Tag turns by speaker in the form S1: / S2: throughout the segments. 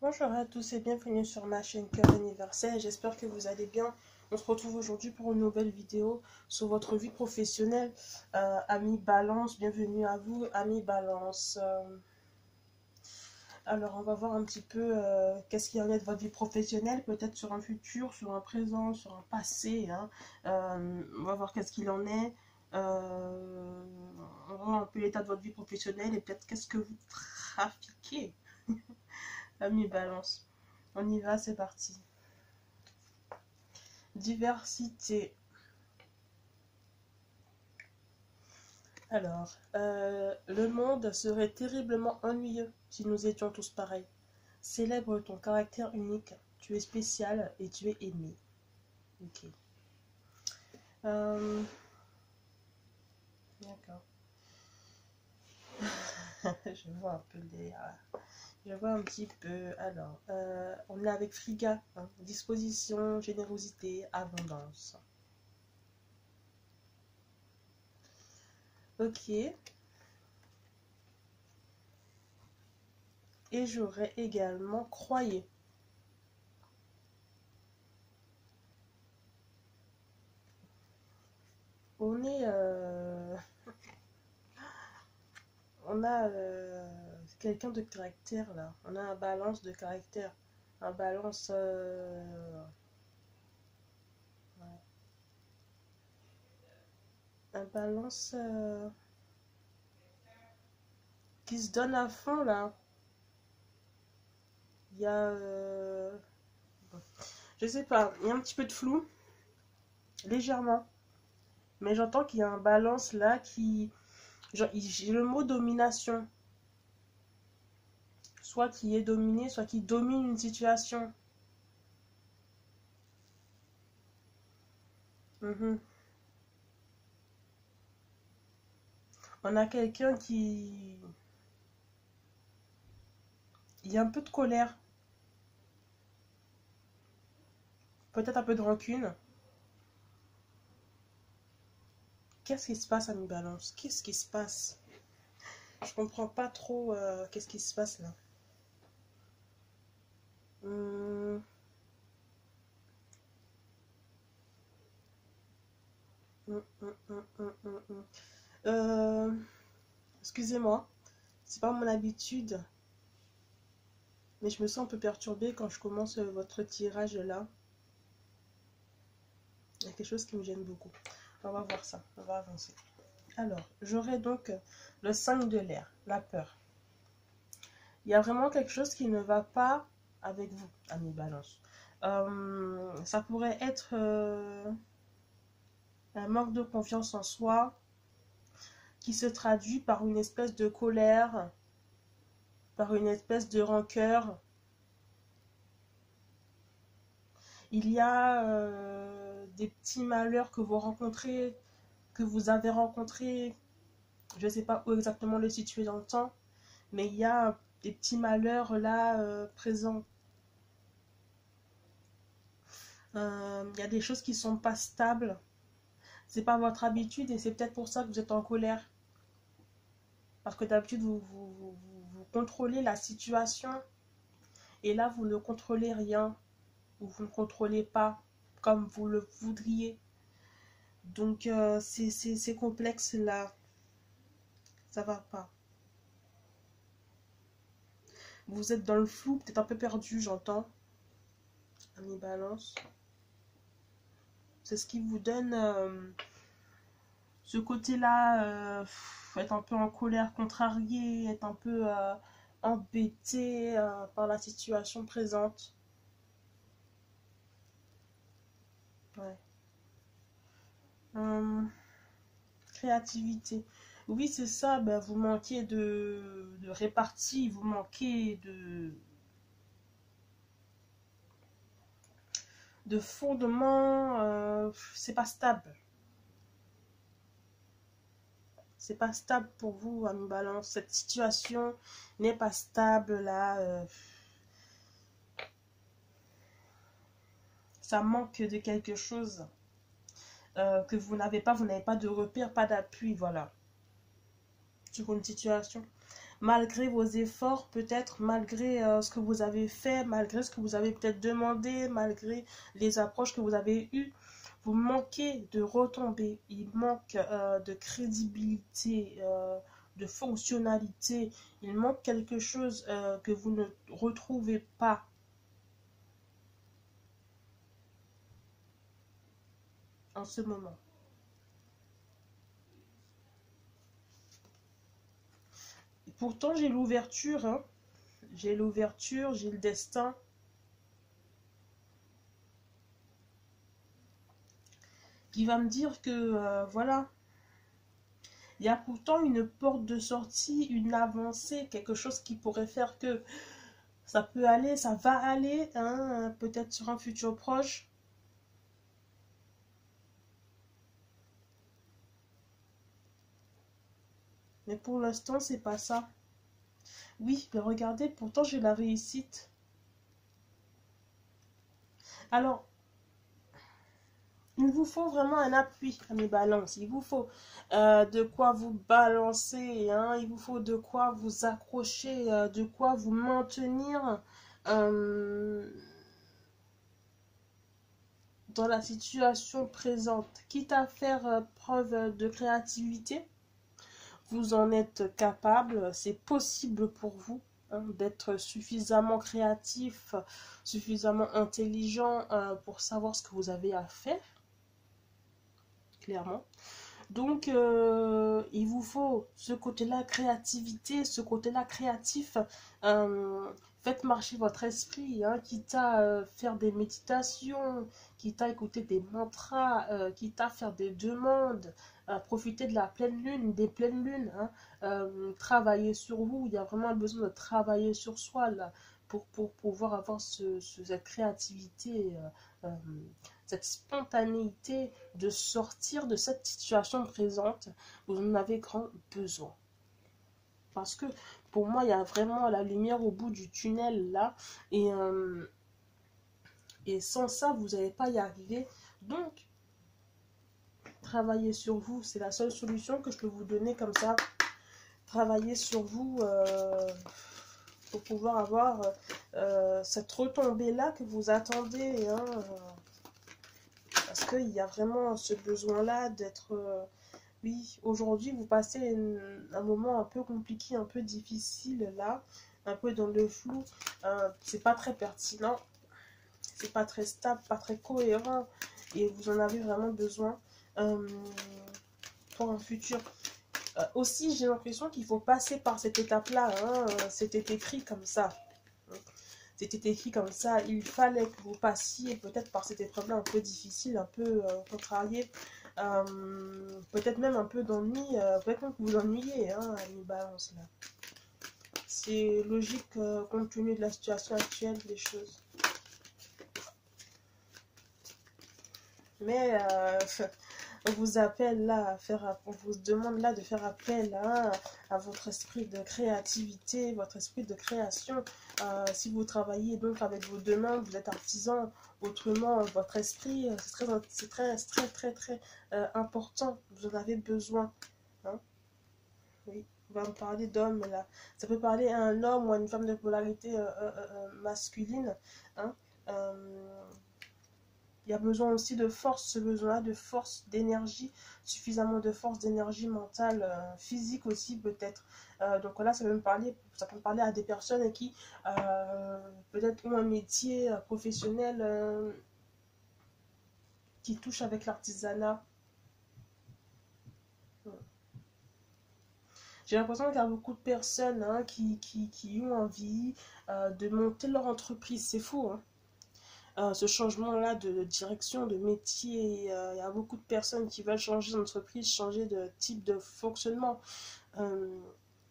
S1: Bonjour à tous et bienvenue sur ma chaîne Cœur Universel. J'espère que vous allez bien. On se retrouve aujourd'hui pour une nouvelle vidéo sur votre vie professionnelle. Amis Balance, bienvenue à vous, amis Balance. Alors, on va voir un petit peu qu'est-ce qu'il y en est de votre vie professionnelle, peut-être sur un futur, sur un présent, sur un passé. Hein. On va voir qu'est-ce qu'il en est. On va voir un peu l'état de votre vie professionnelle et peut-être qu'est-ce que vous trafiquez. Amis Balance. On y va, c'est parti. Diversité. Alors, le monde serait terriblement ennuyeux si nous étions tous pareils. Célèbre ton caractère unique. Tu es spécial et tu es aimé. Ok. D'accord. Je vois un peu je vois un petit peu. Alors, on est avec Friga. Hein. Disposition, générosité, abondance. Ok. Et j'aurais également croyé. On est... on a quelqu'un de caractère là. On a un balance de caractère. Un balance... ouais. Un balance qui se donne à fond là. Il y a... je sais pas, il y a un petit peu de flou. Légèrement. Mais j'entends qu'il y a un balance là qui... J'ai le mot domination. Soit qui est dominé, soit qui domine une situation. On a quelqu'un qui... Il y a un peu de colère. Peut-être un peu de rancune. Qu'est-ce qui se passe à mi balance? Qu'est-ce qui se passe? Je comprends pas trop qu'est-ce qui se passe là. Excusez-moi, c'est pas mon habitude, mais je me sens un peu perturbée quand je commence votre tirage là. Il y a quelque chose qui me gêne beaucoup. On va voir ça, on va avancer. Alors, j'aurai donc le 5 de l'air, la peur. Il y a vraiment quelque chose qui ne va pas avec vous, ami balance. Ça pourrait être un manque de confiance en soi qui se traduit par une espèce de colère, par une espèce de rancœur. Il y a des petits malheurs que vous rencontrez, que vous avez rencontrés. Je ne sais pas où exactement le situer dans le temps, mais il y a des petits malheurs là présents. Il y a des choses qui ne sont pas stables. C'est pas votre habitude et c'est peut-être pour ça que vous êtes en colère. Parce que d'habitude, vous contrôlez la situation et là, vous ne contrôlez rien ou vous ne contrôlez pas comme vous le voudriez. Donc, c'est complexe là. Ça va pas. Vous êtes dans le flou, peut-être un peu perdu, j'entends. Ami balance. C'est ce qui vous donne ce côté-là, être un peu en colère, contrarié, être un peu embêté par la situation présente. Ouais. Créativité. Oui, c'est ça, ben, vous manquez de répartie, vous manquez de fondement, c'est pas stable. C'est pas stable pour vous, ami balance. Cette situation n'est pas stable là. Ça manque de quelque chose que vous n'avez pas de repère, pas d'appui, voilà. Sur une situation. malgré vos efforts, peut-être malgré ce que vous avez fait, malgré ce que vous avez peut-être demandé, malgré les approches que vous avez eues, vous manquez de retombées, il manque de crédibilité, de fonctionnalité, il manque quelque chose que vous ne retrouvez pas. En ce moment. Pourtant, j'ai l'ouverture, hein. J'ai l'ouverture, j'ai le destin. Qui va me dire que, voilà, il y a pourtant une porte de sortie, une avancée, quelque chose qui pourrait faire que ça peut aller, ça va aller, hein, peut-être sur un futur proche. Mais pour l'instant, c'est pas ça. Oui, mais regardez, pourtant j'ai la réussite. Alors, il vous faut vraiment un appui à mes balances. Il vous faut de quoi vous balancer, hein. Il vous faut de quoi vous accrocher, de quoi vous maintenir dans la situation présente. Quitte à faire preuve de créativité, vous en êtes capable, c'est possible pour vous, hein, d'être suffisamment créatif, suffisamment intelligent pour savoir ce que vous avez à faire, clairement. Donc, il vous faut ce côté-là, créativité, ce côté-là créatif. Faites marcher votre esprit, hein, quitte à faire des méditations, quitte à écouter des mantras, quitte à faire des demandes, profiter de la pleine lune, des pleines lunes, hein, travailler sur vous. Il y a vraiment besoin de travailler sur soi, là, pour pouvoir avoir cette créativité, cette spontanéité de sortir de cette situation présente. Vous en avez grand besoin. Parce que pour moi, il y a vraiment la lumière au bout du tunnel là. Et sans ça, vous n'allez pas y arriver. Donc, travaillez sur vous. C'est la seule solution que je peux vous donner comme ça. Travaillez sur vous pour pouvoir avoir cette retombée-là que vous attendez. Hein, parce qu'il y a vraiment ce besoin-là d'être... oui, aujourd'hui, vous passez un moment un peu compliqué, un peu difficile, là. Un peu dans le flou. C'est pas très pertinent. C'est pas très stable, pas très cohérent. Et vous en avez vraiment besoin pour un futur. Aussi, j'ai l'impression qu'il faut passer par cette étape-là. Hein. C'était écrit comme ça. C'était écrit comme ça, il fallait que vous passiez peut-être par cette épreuve-là un peu difficile, un peu contrariée, peut-être même un peu d'ennui, peut-être même que vous ennuyez, hein, à les balances là. C'est logique compte tenu de la situation actuelle des choses. Mais on vous appelle là à faire, on vous demande là de faire appel à votre esprit de créativité, votre esprit de création. Si vous travaillez donc avec vos deux mains, vous êtes artisan, autrement votre esprit, c'est très important. Vous en avez besoin. Hein? Oui, on va me parler d'homme là. Ça peut parler à un homme ou à une femme de polarité masculine. Hein? Il y a besoin aussi de force, ce besoin-là de force, d'énergie, suffisamment de force, d'énergie mentale, physique aussi peut-être. Donc là, ça peut me parler à des personnes qui peut-être ont un métier professionnel qui touche avec l'artisanat. J'ai l'impression qu'il y a beaucoup de personnes hein, qui ont envie de monter leur entreprise. C'est fou, hein. Ce changement-là de direction, de métier, il y a beaucoup de personnes qui veulent changer d'entreprise, changer de type de fonctionnement.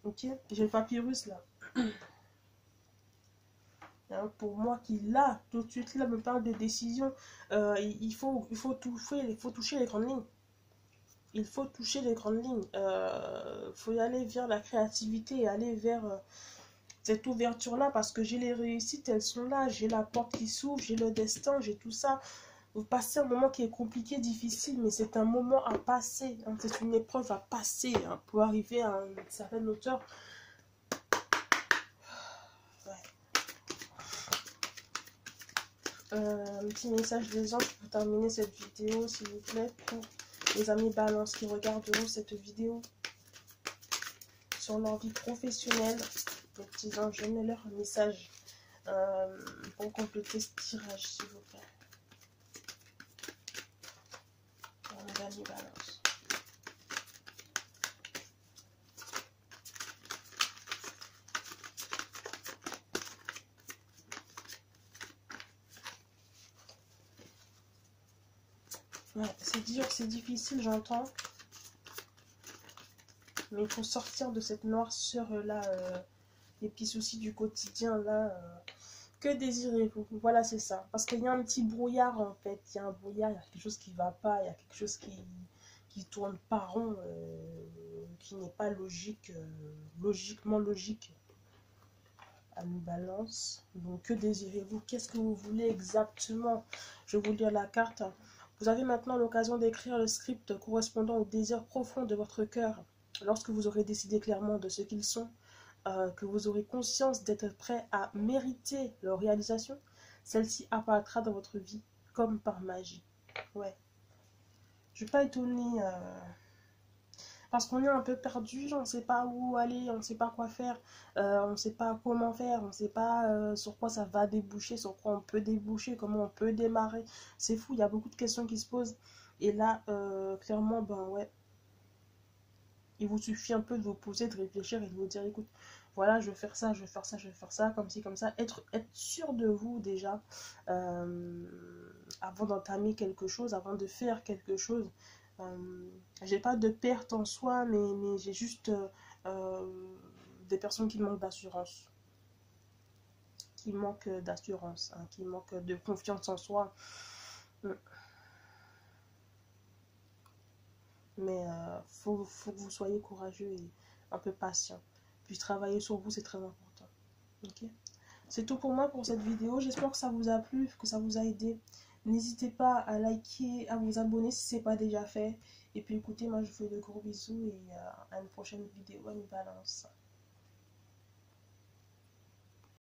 S1: Ok, j'ai le papyrus là. Hein, pour moi qui là, tout de suite là, me parle de décision, il faut toucher les grandes lignes. Il faut toucher les grandes lignes. Faut y aller vers la créativité et aller vers... cette ouverture-là, parce que j'ai les réussites, elles sont là, j'ai la porte qui s'ouvre, j'ai le destin, j'ai tout ça. Vous passez un moment qui est compliqué, difficile, mais c'est un moment à passer, hein, c'est une épreuve à passer hein, pour arriver à une certaine hauteur. Un petit message des anges pour terminer cette vidéo, s'il vous plaît, pour les amis balance qui regarderont cette vidéo sur leur vie professionnelle. Les petits anges, donnez-leur un message pour compléter ce tirage, s'il vous plaît. Pour les amis balance. Ouais, c'est dur, c'est difficile, j'entends. Mais il faut sortir de cette noirceur là, les petits soucis du quotidien là. Que désirez-vous? Voilà, c'est ça. Parce qu'il y a un petit brouillard en fait. Il y a un brouillard, il y a quelque chose qui ne va pas, il y a quelque chose qui tourne pas rond, qui n'est pas logique, logiquement logique. À nous balance. Donc, que désirez-vous? Qu'est-ce que vous voulez exactement? Je vais vous lire la carte. Vous avez maintenant l'occasion d'écrire le script correspondant au désir profond de votre cœur. Lorsque vous aurez décidé clairement de ce qu'ils sont, que vous aurez conscience d'être prêt à mériter leur réalisation, celle-ci apparaîtra dans votre vie comme par magie. Ouais. Je ne suis pas étonnée parce qu'on est un peu perdu, on ne sait pas où aller, on ne sait pas quoi faire, on ne sait pas comment faire, on ne sait pas sur quoi ça va déboucher, sur quoi on peut déboucher, comment on peut démarrer. C'est fou, il y a beaucoup de questions qui se posent. Et là, clairement, ben ouais, il vous suffit un peu de vous poser, de réfléchir et de vous dire, écoute, voilà, je vais faire ça, je vais faire ça, je vais faire ça, comme ci, comme ça. Être sûr de vous déjà, avant d'entamer quelque chose, avant de faire quelque chose. J'ai pas de perte en soi, mais j'ai juste des personnes qui manquent d'assurance. Qui manquent d'assurance, hein, qui manquent de confiance en soi. Mais faut que vous soyez courageux et un peu patient. Puis travailler sur vous, c'est très important. Ok? C'est tout pour moi pour cette vidéo. J'espère que ça vous a plu, que ça vous a aidé. N'hésitez pas à liker, à vous abonner si ce n'est pas déjà fait. Et puis écoutez, moi je vous fais de gros bisous et à une prochaine vidéo à nous balance.